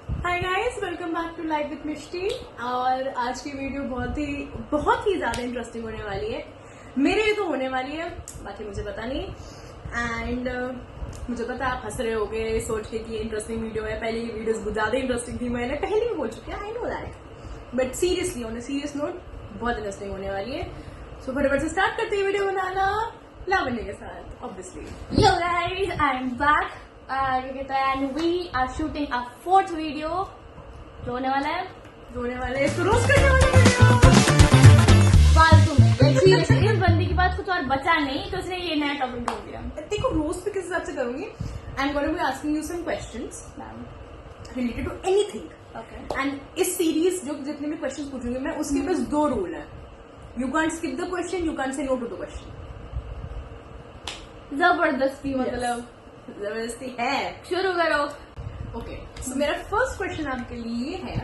Hi guys, welcome back to life with Mishti. और आज की वीडियो बहुत ही ज्यादा इंटरेस्टिंग होने वाली है। मेरे लिए तो होने वाली है, बाकी मुझे पता नहीं। एंड मुझे पता है आप हंस रहे होगे सोच के कि इंटरेस्टिंग वीडियो है। पहले की वीडियोस ज्यादा इंटरेस्टिंग थी, मैंने पहले भी बोल चुकी है, I know that. But seriously on a serious note बहुत इंटरेस्टिंग होने वाली है। सो फटाफट से स्टार्ट करते हैं वीडियो बनाना लावण्य के साथ obviously. Yo guys, I'm back. And we are shooting a fourth video. जो होने वाला है तो रोज करने वाले वीडियो फालतू में। Seriously, इस बंदी के पास कुछ और बचा नहीं तो उसने ये नया टॉपिक ढूंढ दिया। देखो रोज पे किस हिसाब से करूंगी। I am going to be asking you some questions related to anything. Okay. And इस सीरीज जो जितने भी क्वेश्चंस पूछूंगी मैं, उसके पास दो रूल है। You can't skip the question, you can't say no to the question. जबरदस्ती मतलब जबरदस्ती है। शुरू करो। ओके, सो मेरा फर्स्ट क्वेश्चन आपके लिए है,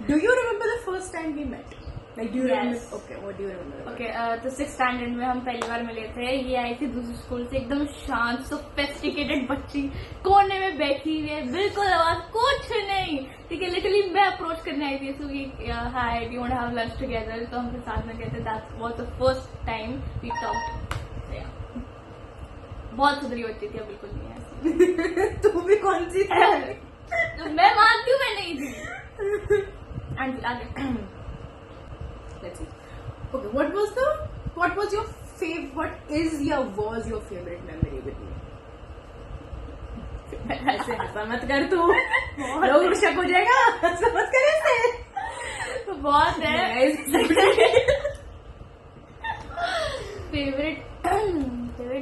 do you remember the first time we met? Like do you remember? Okay, what do you remember? Okay, तो 6th स्टैंडर्ड में हम पहली बार मिले थे। ये आई थी दूसरी स्कूल से, एकदम शांत सोफिस्टिकेटेड बच्ची, कोने में बैठी हुई है, बिल्कुल आवाज कुछ नहीं। ठीक है, लिटरली मैं अप्रोच करने आई थी इसको, hi do you want to have lunch together. तो हम फिर साथ में कहते that was the first time we talked. बहुत सुधरी बच्ची थी, अब बिल्कुल नहीं है। तू भी कौन सी थी? तो मैं मानती हूँ मैं नहीं थी। एंड आगे Let's see. Okay, what was your favorite memory with me? ऐसे हंसा मत कर तू, लोग शक हो जाएगा। हंसा मत कर ऐसे। बहुत है फेवरेट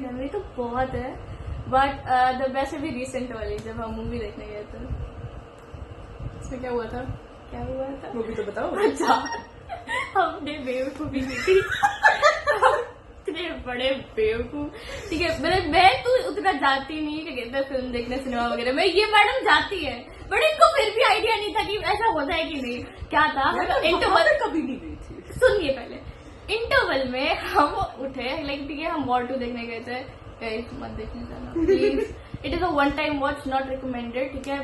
मेमोरी तो बहुत है, बट द बेस्ट अभी रिसेंट वाली, जब हम मूवी देखने गए थे। इसमें क्या हुआ था? मूवी तो बताओ। अच्छा, हमने बेवकूफी की थी। इतने बड़े बेवकूफ। ठीक है, मैं तो उतना जाती नहीं कि कहते फिल्म देखने सिनेमा वगैरह में। ये मैडम जाती है, बट इनको फिर भी आइडिया नहीं था कि ऐसा होता है कि नहीं। क्या था, इंटरवल कभी नहीं गई थी। सुनिए पहले, इंटरवल में हम उठे, लाइक ठीक है हम वॉर 2 देखने गए थे। मत देखने जाना please, it is a one time watch, not recommended. ठीक है,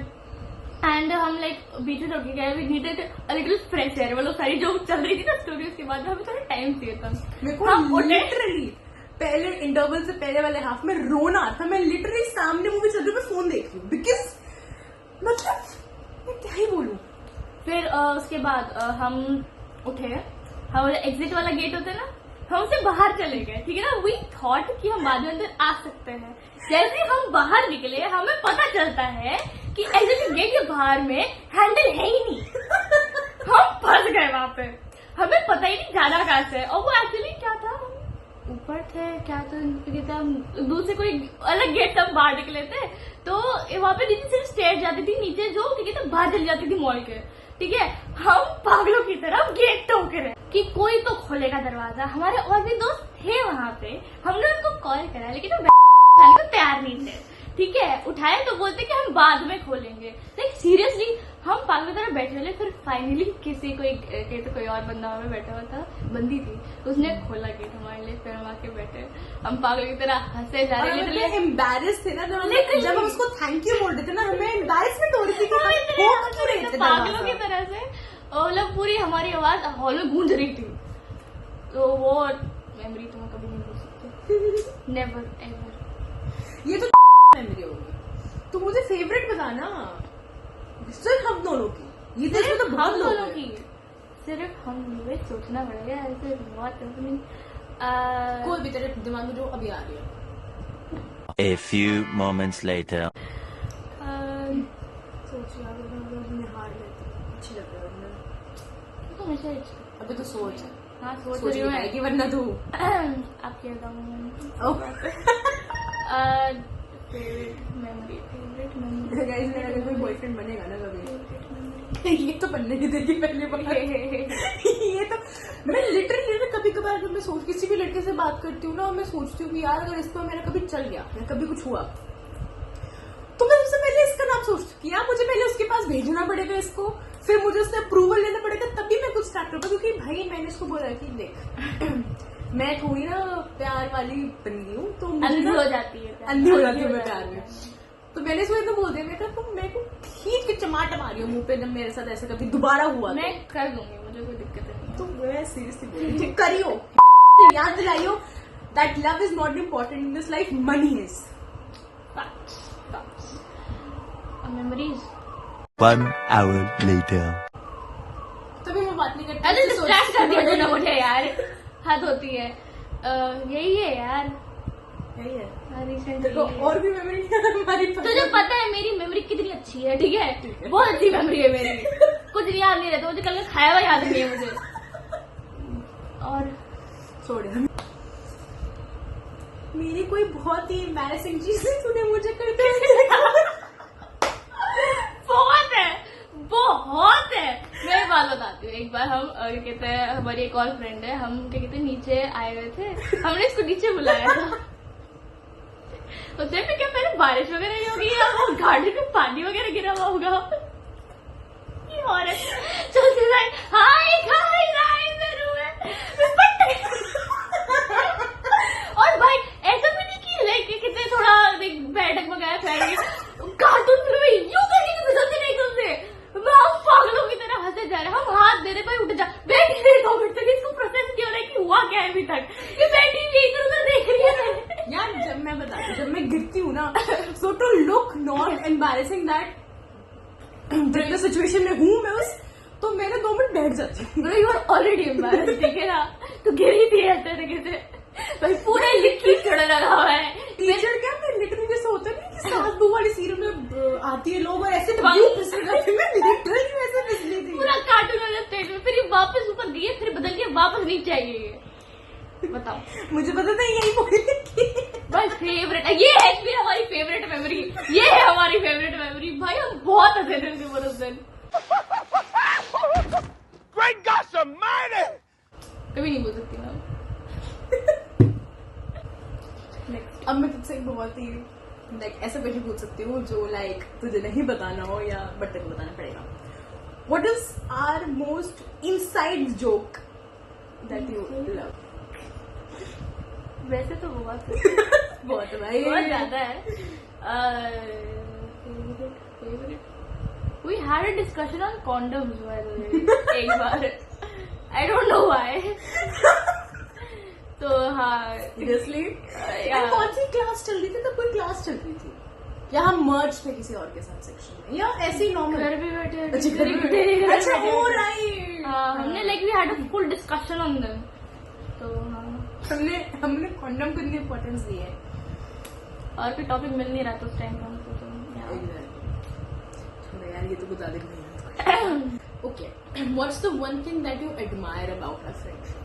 एंड हम लाइक बीच में उठ के गए, we needed a little fresh air. मतलब सारी जो चल रही थी ना स्टोरी, उसके बाद हमें थोड़ा टाइम चाहिए था। मेरे को लिटरली पहले इंटरवल से पहले वाले हाफ में रोना था। मैं लिटरली सामने मूवी चल रही है, मैं फोन देख रही हूँ, बिकॉज मतलब मैं क्या ही बोलूं। फिर उसके बाद हम उठे, हम एग्जिट वाला गेट होता है ना, हम उससे बाहर चले गए। ठीक है ना, वी थॉट कि हम बाद में अंदर आ सकते हैं। जैसे हम बाहर निकले, हमें पता चलता है कि एग्जिट गेट के बाहर में हैंडल है ही नहीं। हम फंस गए वहां पे, हमें पता ही नहीं जाना कहाँ से। और वो एक्चुअली क्या था, हम ऊपर थे क्या था, दूसरे कोई अलग गेट तक बाहर निकले थे। तो वहां पे नीचे सिर्फ स्टेज जाती थी नीचे, जो ठीक है बाहर चली जाती थी मॉल के। ठीक है, हम पागलों की तरह गेट टोक रहे कि कोई तो खोलेगा दरवाजा। हमारे और भी दोस्त थे वहां पे, हमने उनको कॉल करा, लेकिन वो उठाने को तैयार नहीं थे। ठीक है, उठाए तो बोलते कि हम बाद में खोलेंगे। लाइक सीरियसली हम पागलों की तरह बैठे हुए। फिर फाइनली कोई और बंदा वहां पे बैठा हुआ था, बंदी थी, उसने खोला गेट हमारे लिए। फिर हम आके बैठे, हम पागलों की तरह हंसे जा रहे थे। एम्बेरस थे ना जब हम उसको थैंक यू बोल रहे थे ना, हमें एम्बेरसमेंट हो रही थी कि पागलों की तरह से। और मतलब पूरी हमारी आवाज हॉल में गूंज रही थी। तो वो मेमोरी तुम कभी नहीं भूल सकते, नेवर एवर। ये तो मेमोरी होगी। तो मुझे फेवरेट बताना, सिर्फ हम दोनों की। ये तो बहुत लोगों की, सिर्फ हम लोग सोचना पड़ेगा ऐसे बहुत। कोई भी तेरे दिमाग में जो अभी आ रही है। A few moments later. सोच यार, हार लेती अच्छी लग रही है तो हमेशा अभी तो सोच। हाँ सोच रही हूँ कि वरना तू आपके फेवरेट मेमोरी गाइस, मेरा अगर कोई बॉयफ्रेंड बनेगा ना कभी, ये तो बनने नहीं देगी पहले बार। ये तो मैं लिटरली कभी कभार जब मैं किसी भी लड़के से बात करती हूँ ना, मैं सोचती हूँ कि यार अगर इस पर मेरा कभी चल गया या कभी कुछ हुआ, तो मैं सबसे पहले इसका नाम सोचती हूँ। मुझे पहले उसके पास भेजना पड़ेगा इसको, फिर मुझे उससे अप्रूवल लेना पड़ेगा, तभी मैं कुछ स्टार्ट करूँगा। क्योंकि भाई मैंने इसको बोला कि देख मैं थोड़ी ना प्यार वाली बंदी हूँ, तो अंधी हो जाती है मैं प्यार में। तो मैंने इसको एकदम बोल दिया, मैं कहा तुम मेरे को खींच के टमाटर मारियो मुंह पे जब मेरे साथ ऐसा कभी दोबारा हुआ मैं कर दूंगी, मुझे कोई दिक्कत नहीं तो मैं सीरियसली बोल रही हूँ, करियो याद दिलाइयो that love is not important in this life, money is. Memories 1 hour later. तभी मैं बात नहीं करती। अरे डिस्ट्रैक्ट कर दिया तूने मुझे यार, हद होती है। यही है यार, यही है। रिसेंटली देखो और भी मेमोरी हमारी पास। तुझे पता है मेरी मेमोरी कितनी अच्छी है, ठीक है, बहुत अच्छी मेमोरी है मेरी, कुछ याद नहीं रहता मुझे, कल का खाया हुआ याद नहीं है मुझे। और छोड़, मेरी कोई बहुत ही एम्बैरेसिंग चीज तूने मुझे करते हुए बहुत है, बहुत है। मैं एक बात बताती हूँ। एक बार हम क्या कहते हैं, हमारी एक और फ्रेंड है, हम क्या कहते हैं नीचे आए हुए थे, हमने इसको नीचे बुलाया था। तो जब क्या पहले बारिश वगैरह नहीं होगी या वो गाड़ी में पानी वगैरह गिरा हुआ होगा, और चलते जाए हाय हाय हाय और भाई ऐसा भी नहीं कि लाइक कितने थोड़ा बैठक वगैरह फैल गई, कार्टून फिल्म यूं करके गुजरते नहीं तुमसे, हम पागलों की तरह हंसे जा रहे, हम हाथ दे रहे, भाई उठ जा, बैठी रही 2 मिनट तक, इसको प्रोसेस क्यों रहा है कि हुआ क्या है अभी तक, ये बैठी हुई इधर उधर देख रही है यार। जब मैं बताती हूँ, जब मैं गिरती हूँ ना, so to look not embarrassing that जिस सिचुएशन में हूँ मैं उस, तो मैंने 2 मिनट बैठ जाती हूँ। यू आर ऑलरेडी एम्बैरेस्ड, ठीक है ना, तो गिरी थी ऐसे तरीके से, भाई पूरा लिखी चढ़ लगा हुआ है। टीचर क्या, मैं लिटरली जैसे होता है ना कि सास बहू वाली सीरियल में आती है लोग और ऐसे फिसल जाती है, मैं लिटरली वैसे फिसली थी। पूरा कार्टून वाला स्टेज में, फिर ये वापस ऊपर गई है, फिर बदल के वापस नीचे आई है ये। बताओ, मुझे पता था यही बोलेगी। भाई फेवरेट, ये है फिर हमारी फेवरेट मेमोरी, ये है हमारी फेवरेट मेमोरी। भाई हम बहुत हंसे थे उस दिन, उस दिन Great gosh almighty! कभी नहीं बोल सकती मैं। अब मैं तुझसे एक बहुत ही लाइक ऐसा क्वेश्चन पूछ सकती हूँ जो लाइक तुझे नहीं बताना हो या बट तेरे को बताना पड़ेगा। What is our most inside joke that you love? वैसे तो बहुत बहुत है भाई, बहुत ज्यादा है। We had a discussion on condoms by the way, एक बार, I don't know why। तो हाँ सीरियसली यार, कौन सी क्लास चल रही थी? तब कोई क्लास चल रही थी या हम मर्ज थे किसी और के साथ सेक्शन में, या ऐसे ही नॉर्मल घर पे बैठे, अच्छा घर पे बैठे, अच्छा हो राइट। हमने like we had a full discussion on them. तो हाँ, हमने कॉन्डम को इतनी इम्पोर्टेंस दी है और फिर टॉपिक मिल नहीं रहा था उस टाइम पर हमको, तो यार ये तो कुछ ज्यादा नहीं। Okay, what's the one thing that you admire about our friendship?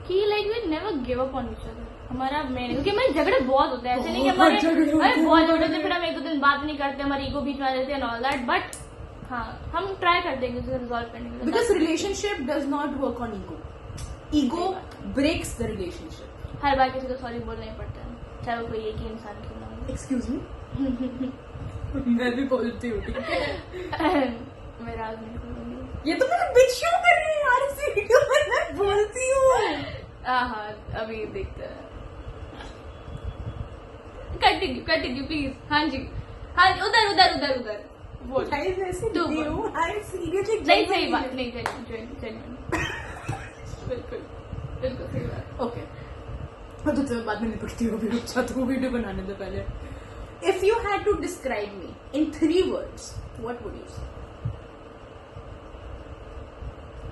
कि like we never give up on each other. हमारा मेन, क्योंकि हमारे झगड़े बहुत होते हैं, ऐसे नहीं कि हमारे बहुत झगड़े होते, फिर हम 1-2 दिन बात नहीं करते, हमारी ईगो बीच में आ जाती है एंड ऑल दैट, बट हाँ हम ट्राई करते हैं उसे रिजॉल्व करने के लिए। Because relationship does not work on ego, ego breaks the relationship. हर बार किसी को सॉरी बोलना ही पड़ता है, चाहे वो कोई एक ही इंसान क्यों ना हो। एक्सक्यूज मी, मैं भी बोलती हूँ, ठीक है? मैं राज नहीं बोलूंगी, ये तो मैं बिच शो कर रही हूँ यार, इस वीडियो में मैं बोलती हूँ। हाँ अभी देखते हैं, कंटिन्यू प्लीज। हाँ जी, हाँ उधर उधर उधर उधर बोल। Guys, ऐसे तू नहीं बोल। हूँ, I'm seriously नहीं सही बात, नहीं बिल्कुल बिल्कुल सही बात। ओके, मैं तुझसे बाद में निपटती हूँ, अभी अच्छा तू वीडियो बनाने दे पहले। If you had to describe me in 3 words, what would you say?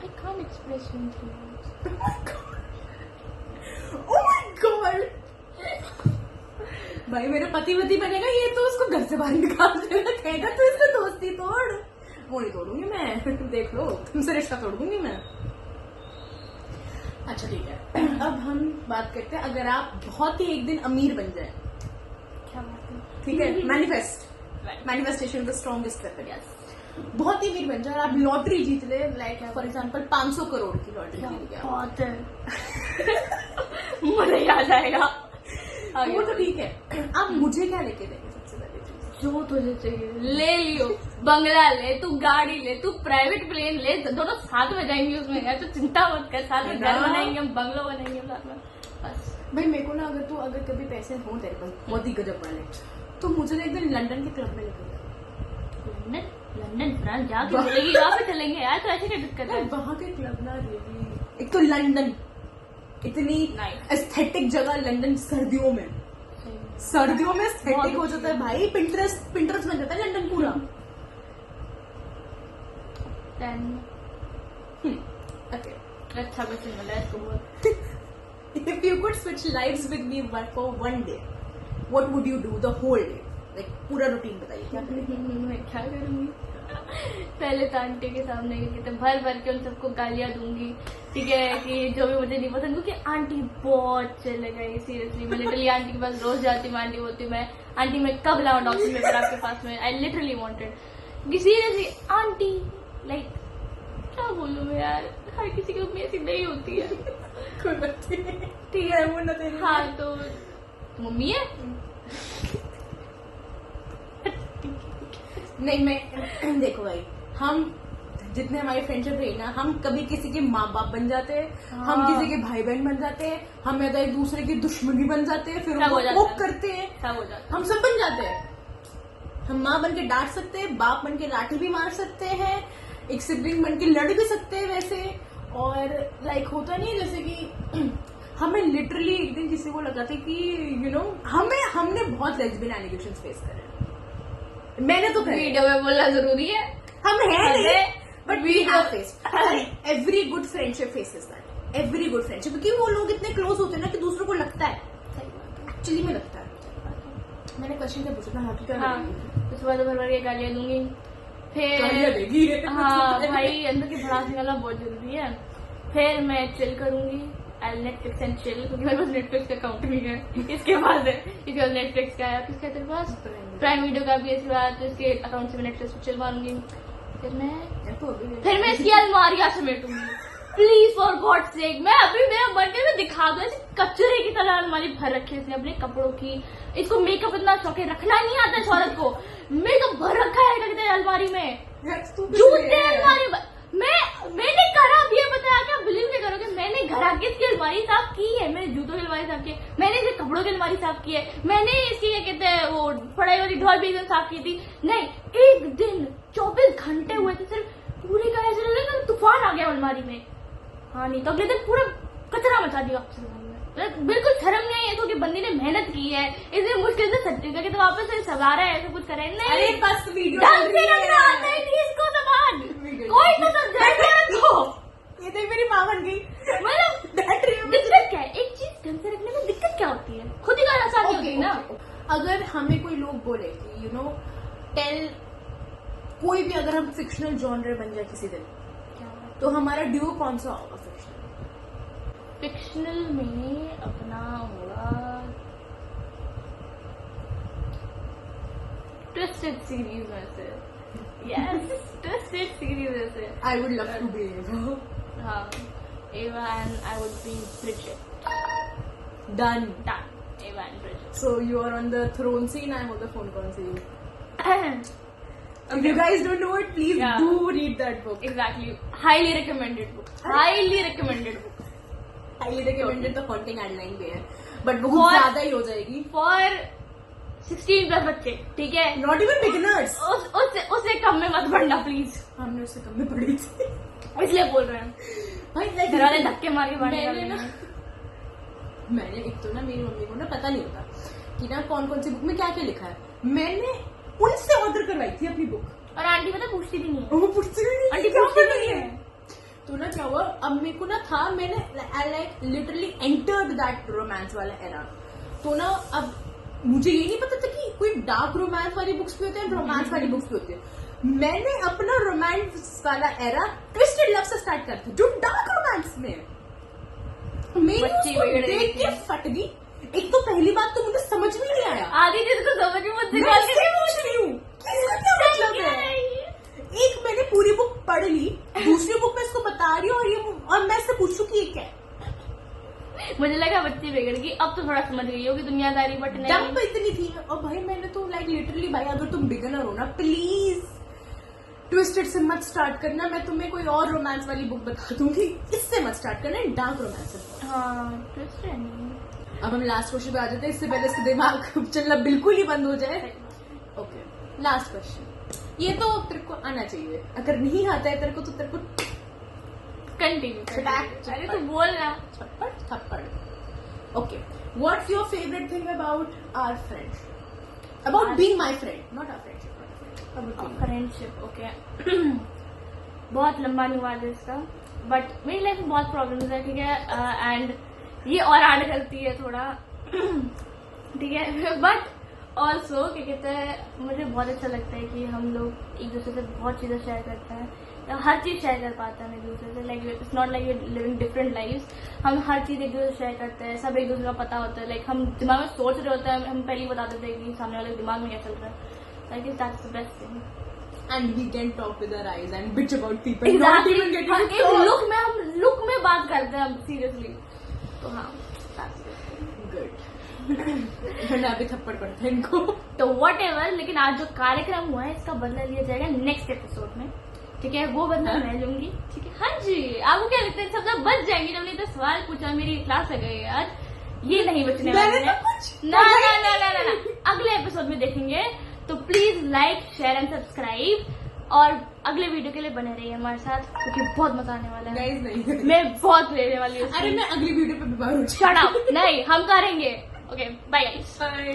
I can't express in 3 words. Oh my god! Oh my god! भाई मेरा पति बनेगा ये तो उसको घर से बाहर निकाल देगा, कहेगा तो इसका दोस्ती तोड़। वो नहीं तोड़ूंगी मैं, देख लो, तुमसे रिश्ता तोड़ दूंगी मैं। अच्छा ठीक है, अब हम बात करते हैं अगर आप बहुत ही एक दिन अमीर बन जाए, क्या बात है? ठीक है? Manifestation the strongest weapon. Yes. बहुत ही अमीर बन जाए और आप लॉटरी जीत ले, लाइक फॉर एग्जाम्पल 500 करोड़ की लॉटरी जीत गया, बहुत है। मुझे याद आएगा। वो तो ठीक है। आप मुझे क्या लेके देंगे? सबसे पहले चीज जो तुझे चाहिए ले लियो, बंगला ले, तू गाड़ी ले, तू प्राइवेट प्लेन ले, दोनों साथ में जाएंगे उसमें, यार तो चिंता मत कर, साथ में घर बनाएंगे हम, बंगलो बनाएंगे हम साथ में, बस। भाई मेरे को ना अगर कभी पैसे हो तेरे पास बहुत ही गजब वाले, तो मुझे ना एक दिन लंदन के क्लब में लेके जाओ। लंदन लंदन फ्रांस जाके बोलेगी वहाँ पे चलेंगे यार, तो ऐसे क्या दिक्कत है? वहाँ के क्लब ना really। एक तो लंदन इतनी Nice। एस्थेटिक जगह, लंदन सर्दियों में बहुत एस्थेटिक हो जाता है भाई, पिंटरेस्ट बन जाता है लंदन पूरा। Then, Okay, अच्छा क्वेश्चन मिला है इसको बहुत। if you could switch lives with me for one day, what would you do the whole day? Like पूरा रूटीन बताइए क्या करेंगे? मैं क्या करूंगी? पहले तो आंटी के सामने कहते भर भर के उन सबको गालियां दूंगी, ठीक है, कि जो भी मुझे नहीं पसंद, क्योंकि आंटी बहुत चले गई सीरियसली। मैं लिटरली आंटी के पास रोज जाती हूँ, आंटी बोलती मैं आंटी मैं कब लाऊं डॉक्यूमेंट पेपर आपके पास में, I literally wanted seriously aunty like क्या बोलूं मैं यार, हर किसी की उम्मीद ऐसी नहीं होती है। कोई बात नहीं, ठीक है वो ना तेरी। हाँ तो मम्मी है नहीं, मैं देखो भाई, हम जितने हमारी फ्रेंडशिप रही ना, हम कभी किसी के माँ बाप बन जाते हैं, हम हाँ। किसी के भाई बहन बन जाते हैं, हम या तो एक दूसरे की दुश्मनी बन जाते हैं, फिर सब हो उनको जाता कोप है। करते हैं, सब हो जाता हम सब बन जाते हैं। हम माँ बन के डांट सकते हैं, बाप बन के लाठी भी मार सकते हैं, एक सिबलिंग बन के लड़ भी सकते हैं वैसे। और लाइक होता नहीं है जैसे कि हमें लिटरली एक दिन किसी को लगा था कि हमने बहुत लेस्बियन एलिगेशंस फेस करे, मैंने तो करे, वीडियो में बोलना जरूरी है। हम है नहीं, अरे, but we have faced. Every good friendship faces that, every good friendship, क्योंकि वो लोग इतने क्लोज होते हैं ना कि दूसरों को लगता है, एक्चुअली में लगता है। मैंने क्वेश्चन क्या पूछा था? हाँ, क्या हाँ, उसके बाद भर भर के गालियां दूंगी, गालियां फिर देगी। हाँ भाई अंदर की भड़ास निकालना बहुत जरूरी है। फिर मैं चिल करूंगी, आई नेटफ्लिक्स एंड चिल, क्योंकि मेरे पास नेटफ्लिक्स का अकाउंट नहीं है, इसके पास है, इसके पास नेटफ्लिक्स का है, किसका है तेरे पास? प्राइम वीडियो का भी है, इसके बाद तो इसके अकाउंट से मैं नेटफ्लिक्स पे चिल मारूंगी। फिर मैं इसकी अलमारियां समेटूंगी, प्लीज फॉर गॉड सेक। मैं अभी मेरा बर्थडे में दिखा दूं, ऐसे कचरे की तरह अलमारी भर रखी है इसने अपने कपड़ों की। इसको मेकअप इतना शौक है, रखना नहीं आता इस औरत को, मेकअप भर रखा है कहते हैं अलमारी में, जूते अलमारी में। मैंने करा भी है, बताया क्या बिलीव नहीं करोगे, मैंने घर आके इसकी अलमारी साफ की है, मैंने जूतों की अलमारी साफ की है, मैंने इसके कपड़ों की अलमारी साफ की है, मैंने इसकी क्या कहते हैं वो पढ़ाई वाली ड्रॉर भी एकदम साफ की थी। नहीं, एक दिन 24 घंटे हुए थे सिर्फ, पूरे का ऐसे लग रहा था तूफान आ गया अलमारी में। हाँ नहीं तो अगले दिन पूरा कचरा मचा दिया बिल्कुल शर्म नहीं आई, क्योंकि बंदी ने मेहनत की है, इसने मुश्किल से सर्टिफिकेट तो वापस से सवारा है, ऐसा कुछ करे नहीं। अरे बस वीडियो ढंग से रखना आता ही नहीं इसको सामान, कोई तो समझाएगा रखो। ये देख मेरी माँ बन गई। मतलब दिक्कत क्या है, एक चीज ढंग से रखने में दिक्कत क्या होती है, खुद ही गाना आसानी होती है ना। अगर हमें कोई लोग बोले कि टेल कोई भी, अगर हम फिक्शनल जॉनर बन जाए किसी दिन, तो हमारा ड्यू कौन सा होगा? फिक्शनल में अपना होगा ट्विस्टेड सीरीज में से, यस ट्विस्टेड सीरीज में से I would love to be हाँ Ava and I would be Bridget. Done. Ava and Bridget. So you are on the throne scene, I'm on the phone call scene. If you guys don't know it, please Yeah. do read that book. Exactly. Highly recommended book. Highly recommended book. Highly recommended, तो haunting headline पे है, but बहुत ज्यादा ही हो जाएगी For 16+ बच्चे, ठीक है? Not even beginners. उससे कम में मत पढ़ना प्लीज, हमने उससे कम में पढ़ी थी इसलिए बोल रहे हैं। भाई। घर वाले धक्के मार के पढ़ने मैंने एक तो ना मेरी मम्मी को ना पता नहीं होता कि ना कौन कौन सी बुक में क्या क्या लिखा है, मैंने उनसे ऑर्डर करवाई थी अपनी बुक, और आंटी पता पूछती भी नहीं है, वो पूछती भी नहीं आंटी क्या पूछती पढ़ भी रही नहीं है। है। तो ना क्या हुआ, अब मेरे को ना था, मैंने like literally entered that romance वाला एरा। तो ना अब मुझे ये नहीं पता था कि कोई डार्क रोमांस वाली बुक्स भी होते हैं, रोमांस वाली बुक्स भी होती है। मैंने अपना रोमांस वाला एरा ट्विस्टेड लव से स्टार्ट कर दिया, जो डार्क रोमांस में मेरी बच्ची उसको बिगड़ गई देख के फट गई। एक तो पहली बात तो मुझे समझ में नहीं आया, आधी चीज को समझ में मत मैं निकाल इससे पूछ रही हूँ कि इसका क्या मतलब है। एक मैंने पूरी बुक पढ़ ली, दूसरी बुक में इसको बता रही हूँ और मैं इससे पूछूं कि ये क्या है। मुझे लगा बच्ची बिगड़ गई, अब तो थोड़ा समझ गई होगी दुनियादारी, बट डंप नहीं। इतनी थी। और भाई मैंने तो लाइक लिटरली, भाई अगर तुम बिगिनर हो ना, प्लीज ट्विस्टेड से मत स्टार्ट करना, मैं तुम्हें कोई और रोमांस वाली बुक बता दूंगी, इससे मत स्टार्ट करना, डार्क रोमांस। हाँ ट्विस्टेड। अब हम लास्ट क्वेश्चन पे आ जाते हैं, इससे पहले इसका दिमाग चलना बिल्कुल ही बंद हो जाए। ओके, लास्ट क्वेश्चन, ये तो तेरे को आना चाहिए, अगर नहीं आता है तेरे को तो तेरे को कंटिन्यू। Attack. अरे तू बोलना। थप्पड़ थप्पड़। Okay, what's your favourite thing about our friends, about being my friend, not our friendship, friendship. Okay बहुत लंबा अनुवाद है इसका, बट मेरी लाइफ में बहुत प्रॉब्लम्स है, ठीक है, एंड ये और ऐड करती है थोड़ा, ठीक है, बट ऑल्सो क्या कहते हैं, मुझे बहुत अच्छा लगता है कि हम लोग एक दूसरे से बहुत चीजें शेयर करते हैं, हर चीज शेयर कर पाते हैं हम एक दूसरे से, like it's not like you living different life, हम हर चीज एक दूसरे से शेयर करते हैं, सब एक दूसरे का पता होता है, लाइक हम दिमाग में सोच रहे होते हैं, हम पहले ही बता देते हैं कि सामने वाले के दिमाग में क्या चल रहा है, like that's the best thing. and we can talk with our eyes and bitch about people, not even getting to एक talk. लुक में बात करते हैं हम सीरियसली, तो हाँ Good. मैंने अभी थप्पड़ पड़ता है इनको। तो वट एवर, लेकिन आज जो कार्यक्रम हुआ है इसका बदला लिया जाएगा नेक्स्ट एपिसोड में, ठीक है, वो बदला मैं लूंगी, ठीक है। हाँ जी, आपको क्या लगता है सब लोग बच जाएंगे? जब तो सवाल पूछा, मेरी क्लास आ गई यार, ये नहीं बचने वाले मैंने हैं। तो कुछ ना ना ना ना ना ना, अगले एपिसोड में देखेंगे, तो please like share and subscribe, और अगले वीडियो के लिए बने रहिए हमारे साथ, क्योंकि बहुत मजा आने वाला है। गाइस नहीं, मैं बहुत लेने वाली हूँ। अरे मैं अगली वीडियो पे बीमार हो शट अप, नहीं हम करेंगे। Okay bye guys. जाऊंगी।